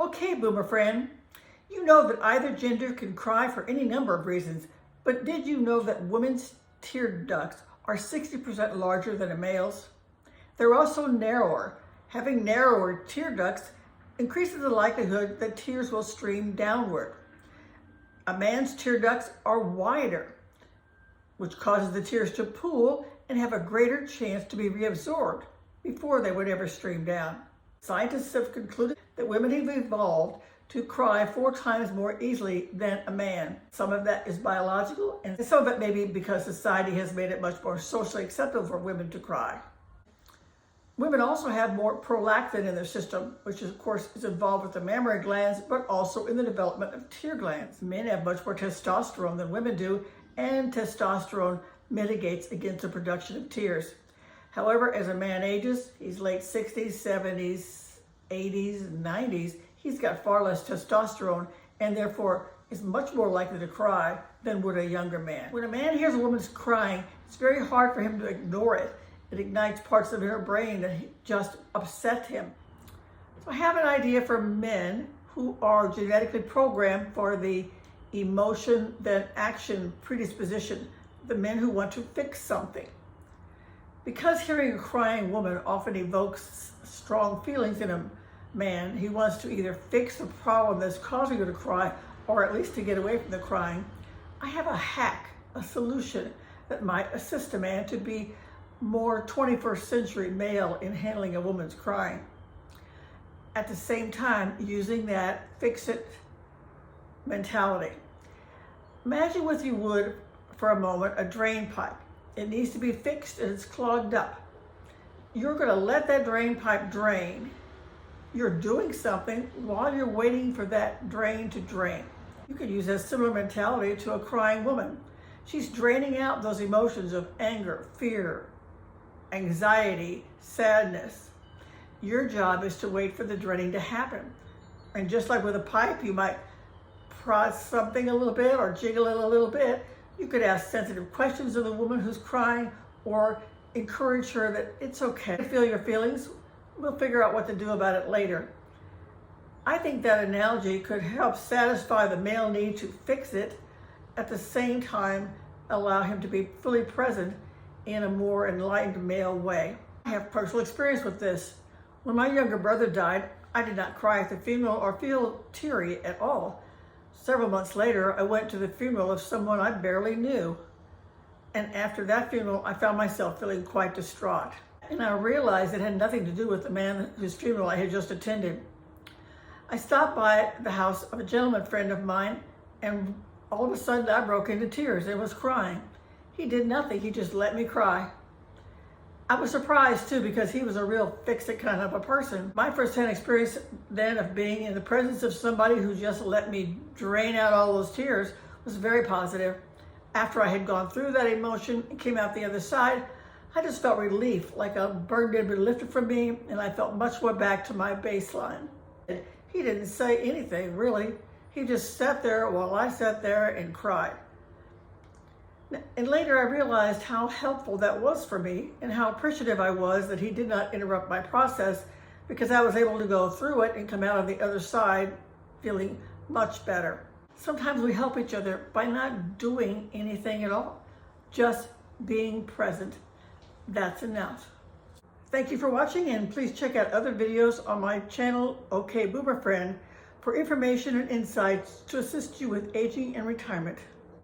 Okay, boomer friend, you know that either gender can cry for any number of reasons, but did you know that women's tear ducts are 60% larger than a male's? They're also narrower. Having narrower tear ducts increases the likelihood that tears will stream downward. A man's tear ducts are wider, which causes the tears to pool and have a greater chance to be reabsorbed before they would ever stream down. Scientists have concluded that women have evolved to cry 4 times more easily than a man. Some of that is biological, and some of it may be because society has made it much more socially acceptable for women to cry. Women also have more prolactin in their system, which of course is involved with the mammary glands, but also in the development of tear glands. Men have much more testosterone than women do, and testosterone mitigates against the production of tears. However, as a man ages, he's late 60s, 70s, 80s, and 90s, he's got far less testosterone and therefore is much more likely to cry than would a younger man. When a man hears a woman's crying, it's very hard for him to ignore it. It ignites parts of her brain that just upset him. So I have an idea for men who are genetically programmed for the emotion then action predisposition, the men who want to fix something. Because hearing a crying woman often evokes strong feelings in a man, he wants to either fix the problem that's causing her to cry or at least to get away from the crying. I have a hack, a solution that might assist a man to be more 21st century male in handling a woman's crying. At the same time, using that fix-it mentality. Imagine, if you would, for a moment, a drain pipe. It needs to be fixed and it's clogged up. You're going to let that drain pipe drain. You're doing something while you're waiting for that drain to drain. You could use a similar mentality to a crying woman. She's draining out those emotions of anger, fear, anxiety, sadness. Your job is to wait for the draining to happen. And just like with a pipe, you might prod something a little bit or jiggle it a little bit. You could ask sensitive questions of the woman who's crying or encourage her that it's okay to feel your feelings. We'll figure out what to do about it later. I think that analogy could help satisfy the male need to fix it, at the same time allow him to be fully present in a more enlightened male way. I have personal experience with this. When my younger brother died, I did not cry at the funeral or feel teary at all. Several months later, I went to the funeral of someone I barely knew. And after that funeral, I found myself feeling quite distraught. And I realized it had nothing to do with the man whose funeral I had just attended. I stopped by the house of a gentleman friend of mine, and all of a sudden I broke into tears and was crying. He did nothing, he just let me cry. I was surprised too, because he was a real fix-it kind of a person. My first-hand experience then of being in the presence of somebody who just let me drain out all those tears was very positive. After I had gone through that emotion and came out the other side, I just felt relief, like a burden had been lifted from me, and I felt much more back to my baseline. He didn't say anything, really. He just sat there while I sat there and cried. And later I realized how helpful that was for me and how appreciative I was that he did not interrupt my process, because I was able to go through it and come out on the other side feeling much better. Sometimes we help each other by not doing anything at all, just being present. That's enough. Thank you for watching, and please check out other videos on my channel, OKBoomerfriend, for information and insights to assist you with aging and retirement.